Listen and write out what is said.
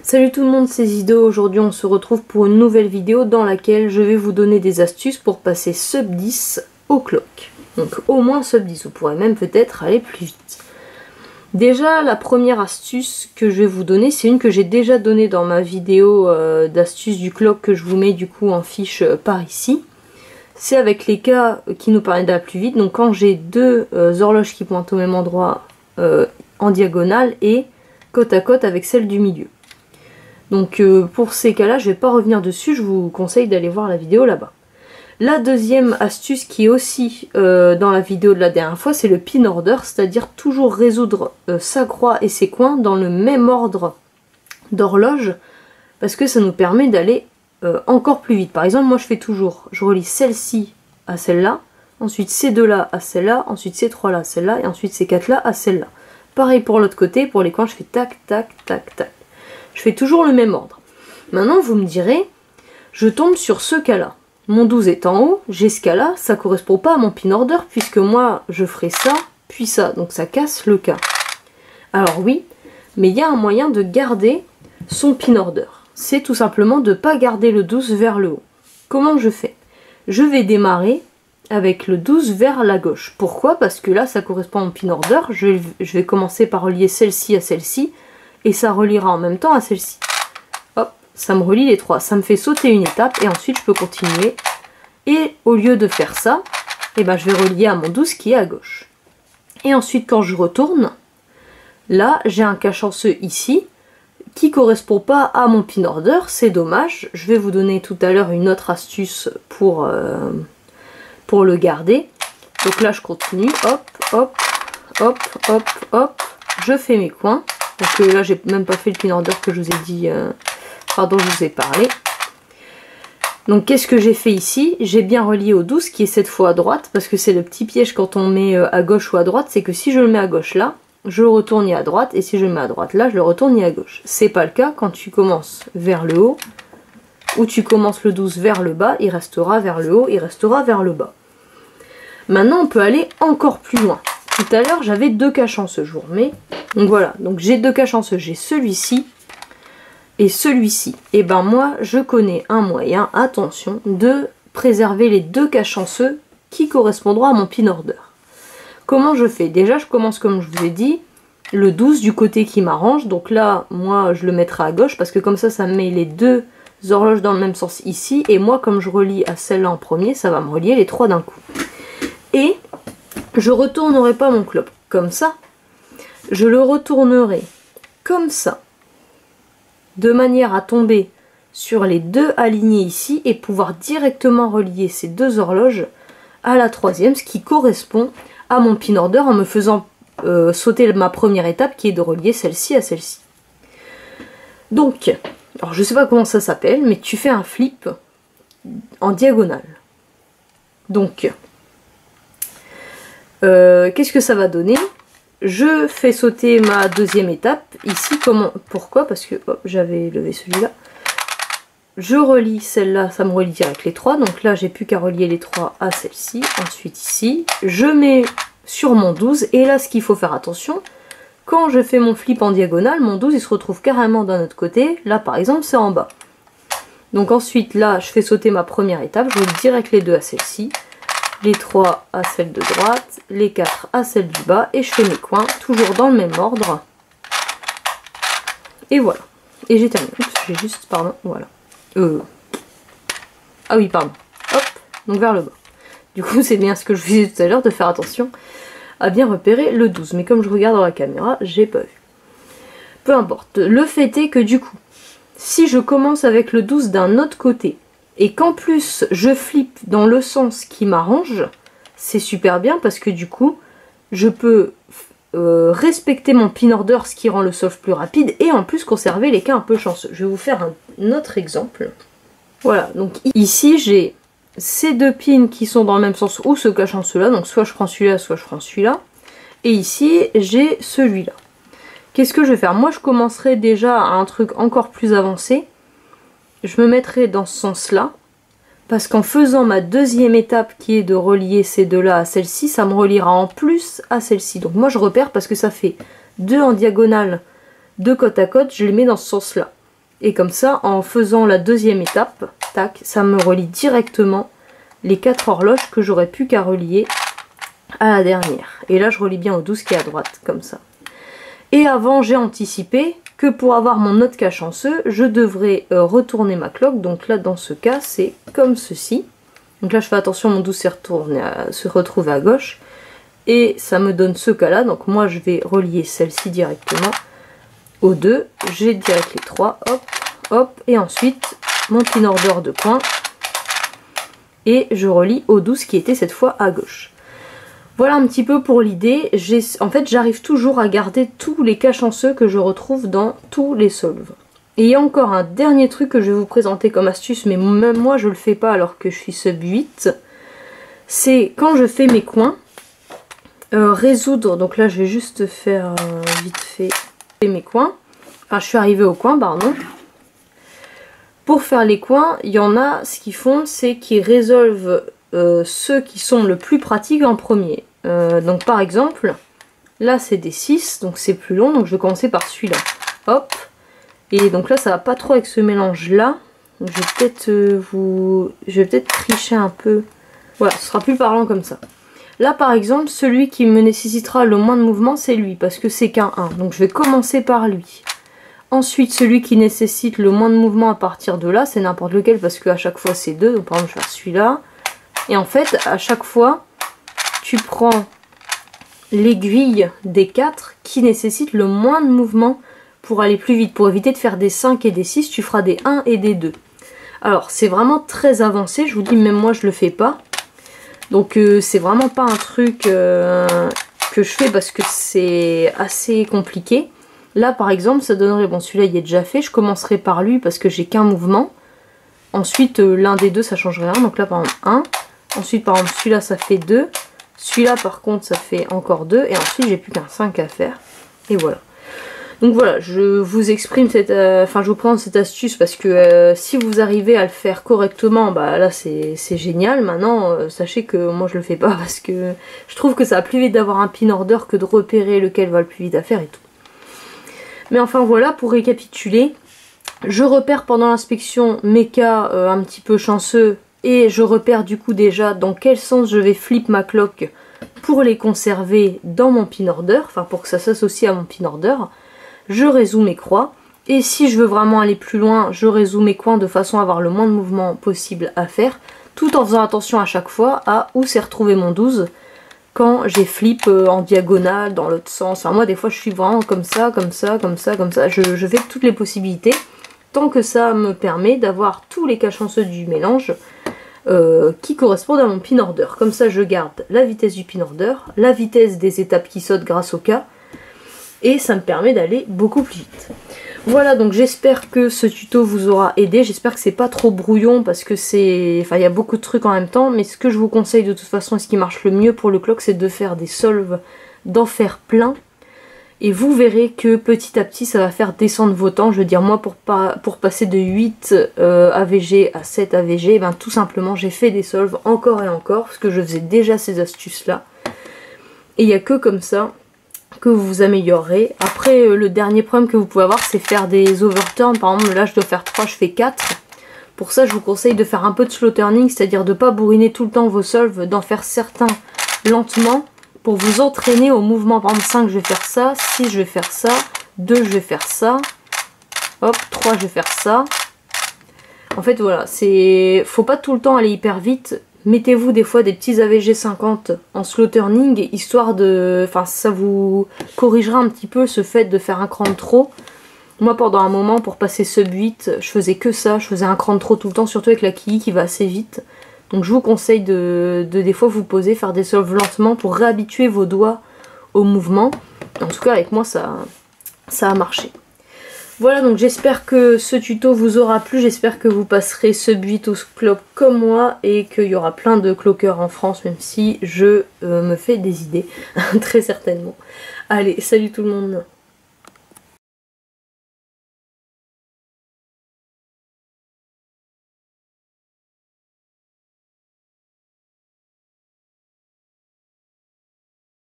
Salut tout le monde, c'est Zido. Aujourd'hui on se retrouve pour une nouvelle vidéo dans laquelle je vais vous donner des astuces pour passer sub 10 au clock. Donc au moins sub 10, vous pourrez même peut-être aller plus vite. Déjà la première astuce que je vais vous donner, c'est une que j'ai déjà donnée dans ma vidéo d'astuces du clock que je vous mets du coup en fiche par ici. C'est avec les cas qui nous permettent d'aller plus vite. Donc quand j'ai deux horloges qui pointent au même endroit en diagonale et côte à côte avec celle du milieu. Donc pour ces cas-là, je ne vais pas revenir dessus, je vous conseille d'aller voir la vidéo là-bas. La deuxième astuce qui est aussi dans la vidéo de la dernière fois, c'est le pin order, c'est-à-dire toujours résoudre sa croix et ses coins dans le même ordre d'horloge, parce que ça nous permet d'aller encore plus vite. Par exemple, moi je fais toujours, je relie celle-ci à celle-là, ensuite ces deux-là à celle-là, ensuite ces trois-là à celle-là, et ensuite ces quatre-là à celle-là. Pareil pour l'autre côté, pour les coins je fais tac, tac, tac, tac. Je fais toujours le même ordre. Maintenant, vous me direz, je tombe sur ce cas-là. Mon 12 est en haut, j'ai ce cas-là, ça ne correspond pas à mon pin order, puisque moi, je ferai ça, puis ça. Donc ça casse le cas. Alors oui, mais il y a un moyen de garder son pin order. C'est tout simplement de ne pas garder le 12 vers le haut. Comment je fais? Je vais démarrer avec le 12 vers la gauche. Pourquoi? Parce que là, ça correspond à mon pin order. Je vais commencer par relier celle-ci à celle-ci. Et ça reliera en même temps à celle-ci. Hop, ça me relie les trois. Ça me fait sauter une étape et ensuite je peux continuer. Et au lieu de faire ça, eh ben, je vais relier à mon 12 qui est à gauche. Et ensuite quand je retourne, là j'ai un cas chanceux ici qui ne correspond pas à mon pin order. C'est dommage. Je vais vous donner tout à l'heure une autre astuce pour le garder. Donc là je continue. Hop, hop, hop, hop, hop. Je fais mes coins. Donc là j'ai même pas fait le pin order que je vous ai dit, dont je vous ai parlé. Donc qu'est-ce que j'ai fait ici? J'ai bien relié au 12 qui est cette fois à droite, parce que c'est le petit piège quand on met à gauche ou à droite, c'est que si je le mets à gauche là, je le retourne à droite, et si je le mets à droite là, je le retourne à gauche. C'est pas le cas quand tu commences vers le haut, ou tu commences le 12 vers le bas, il restera vers le haut, il restera vers le bas. Maintenant on peut aller encore plus loin. Tout à l'heure j'avais deux cas chanceux, je vous remets. Donc voilà, donc j'ai deux cas chanceux, j'ai celui-ci et celui-ci. Et ben moi je connais un moyen, attention, de préserver les deux cas chanceux qui correspondront à mon pin order. Comment je fais? Déjà je commence comme je vous ai dit, le 12 du côté qui m'arrange. Donc là moi je le mettrai à gauche parce que comme ça me met les deux horloges dans le même sens ici. Et moi comme je relie à celle-là en premier, ça va me relier les trois d'un coup. Et je retournerai pas mon clock comme ça. Je le retournerai comme ça, de manière à tomber sur les deux alignés ici et pouvoir directement relier ces deux horloges à la troisième, ce qui correspond à mon pin order en me faisant sauter ma première étape qui est de relier celle-ci à celle-ci. Donc, alors je sais pas comment ça s'appelle, mais tu fais un flip en diagonale. Donc, qu'est-ce que ça va donner? Je fais sauter ma deuxième étape ici. Pourquoi? Parce que j'avais levé celui-là. Je relie celle-là, ça me relie direct les trois. Donc là, j'ai plus qu'à relier les trois à celle-ci. Ensuite ici, je mets sur mon 12. Et là, ce qu'il faut faire attention, quand je fais mon flip en diagonale, mon 12 il se retrouve carrément d'un autre côté. Là, par exemple, c'est en bas. Donc ensuite, là, je fais sauter ma première étape. Je relie direct les deux à celle-ci. Les 3 à celle de droite, les 4 à celle du bas, et je fais mes coins, toujours dans le même ordre. Et voilà. Et j'ai terminé. J'ai juste, pardon, voilà. Ah oui, pardon. Hop, donc vers le bas. Du coup, c'est bien ce que je vous disais tout à l'heure, de faire attention à bien repérer le 12. Mais comme je regarde dans la caméra, j'ai pas vu. Peu importe. Le fait est que du coup, si je commence avec le 12 d'un autre côté, et qu'en plus je flippe dans le sens qui m'arrange, c'est super bien parce que du coup je peux respecter mon pin order, ce qui rend le solve plus rapide, et en plus conserver les cas un peu chanceux. Je vais vous faire un autre exemple. Voilà, donc ici j'ai ces deux pins qui sont dans le même sens où se cas chanceux là, donc soit je prends celui-là, soit je prends celui-là, et ici j'ai celui-là. Qu'est-ce que je vais faire? Moi je commencerai déjà à un truc encore plus avancé. Je me mettrai dans ce sens-là, parce qu'en faisant ma deuxième étape qui est de relier ces deux-là à celle-ci, ça me reliera en plus à celle-ci. Donc moi je repère parce que ça fait deux en diagonale, deux côte à côte, je les mets dans ce sens-là. Et comme ça, en faisant la deuxième étape, tac, ça me relie directement les 4 horloges que j'aurais plus qu'à relier à la dernière. Et là, je relie bien au 12 qui est à droite, comme ça. Et avant, j'ai anticipé que pour avoir mon autre cas chanceux, je devrais retourner ma cloque. Donc là, dans ce cas, c'est comme ceci. Donc là, je fais attention, mon 12 se retrouve à gauche. Et ça me donne ce cas-là. Donc moi, je vais relier celle-ci directement au 2. J'ai direct les 3. Hop, hop. Et ensuite, mon pin order de coin. Et je relie au 12 qui était cette fois à gauche. Voilà un petit peu pour l'idée. En fait, j'arrive toujours à garder tous les cas chanceux que je retrouve dans tous les solves. Et il y a encore un dernier truc que je vais vous présenter comme astuce, mais même moi je le fais pas alors que je suis sub 8. C'est quand je fais mes coins, résoudre, donc là je vais juste faire vite fait mes coins. Enfin, je suis arrivée au coin, pardon. Pour faire les coins, il y en a, ce qu'ils font, c'est qu'ils résolvent ceux qui sont le plus pratiques en premier. Donc par exemple, là c'est des 6, donc c'est plus long, donc je vais commencer par celui-là. Hop. Et donc là ça va pas trop avec ce mélange là. Donc je vais peut-être tricher un peu. Voilà, ce sera plus parlant comme ça. Là par exemple, celui qui me nécessitera le moins de mouvement, c'est lui, parce que c'est qu'un 1. Donc je vais commencer par lui. Ensuite, celui qui nécessite le moins de mouvement à partir de là, c'est n'importe lequel, parce qu'à chaque fois c'est 2. Donc par exemple, je vais faire celui-là. Et en fait, à chaque fois, tu prends l'aiguille des 4 qui nécessitent le moins de mouvement pour aller plus vite. Pour éviter de faire des 5 et des 6, tu feras des 1 et des 2. Alors, c'est vraiment très avancé. Je vous dis, même moi, je le fais pas. Donc, c'est vraiment pas un truc que je fais parce que c'est assez compliqué. Là, par exemple, ça donnerait... Bon, celui-là, il est déjà fait. Je commencerai par lui parce que j'ai qu'un mouvement. Ensuite, l'un des deux, ça changerait rien. Donc là, par exemple, 1. Ensuite, par exemple, celui-là, ça fait 2. Celui-là, par contre, ça fait encore 2. Et ensuite, j'ai plus qu'un 5 à faire. Et voilà. Donc voilà, je vous exprime je vous présente cette astuce parce que si vous arrivez à le faire correctement, bah là c'est génial. Maintenant, sachez que moi je le fais pas parce que je trouve que ça va plus vite d'avoir un pin order que de repérer lequel va le plus vite à faire et tout. Mais enfin voilà, pour récapituler, je repère pendant l'inspection mes cas un petit peu chanceux et je repère du coup déjà dans quel sens je vais flip ma cloque pour les conserver dans mon pin order, enfin pour que ça s'associe à mon pin order. Je résous mes croix, et si je veux vraiment aller plus loin, je résous mes coins de façon à avoir le moins de mouvement possible à faire, tout en faisant attention à chaque fois à où s'est retrouvé mon 12 quand j'ai flip en diagonale, dans l'autre sens. Enfin, moi des fois je suis vraiment comme ça, comme ça, comme ça, comme ça, je fais toutes les possibilités, tant que ça me permet d'avoir tous les cas chanceux du mélange qui correspondent à mon pin order. Comme ça je garde la vitesse du pin order, la vitesse des étapes qui sautent grâce au cas, et ça me permet d'aller beaucoup plus vite. Voilà, donc j'espère que ce tuto vous aura aidé. J'espère que c'est pas trop brouillon parce que c'est... Enfin, il y a beaucoup de trucs en même temps. Mais ce que je vous conseille de toute façon et ce qui marche le mieux pour le clock, c'est de faire des solves, d'en faire plein. Et vous verrez que petit à petit, ça va faire descendre vos temps. Je veux dire, moi, pour passer de 8 AVG à 7 AVG, ben, tout simplement, j'ai fait des solves encore et encore. Parce que je faisais déjà ces astuces-là. Et il n'y a que comme ça que vous vous améliorerez. Après, le dernier problème que vous pouvez avoir, c'est faire des overturns. Par exemple, là je dois faire 3, je fais 4. Pour ça, je vous conseille de faire un peu de slow turning, c'est-à-dire de ne pas bourriner tout le temps vos solves, d'en faire certains lentement pour vous entraîner au mouvement. Par exemple, 5, je vais faire ça, 6, je vais faire ça, 2, je vais faire ça, hop, 3, je vais faire ça. En fait, voilà, faut pas tout le temps aller hyper vite. Mettez-vous des fois des petits AVG 50 en slow turning, histoire de... Enfin, ça vous corrigera un petit peu ce fait de faire un cran de trop. Moi, pendant un moment, pour passer sub 8, je faisais que ça. Je faisais un cran de trop tout le temps, surtout avec la quille qui va assez vite. Donc je vous conseille de des fois vous poser, faire des solves lentement pour réhabituer vos doigts au mouvement. En tout cas, avec moi, ça a marché. Voilà, donc j'espère que ce tuto vous aura plu, j'espère que vous passerez sub 8 au clock comme moi et qu'il y aura plein de clockers en France, même si je me fais des idées, très certainement. Allez, salut tout le monde!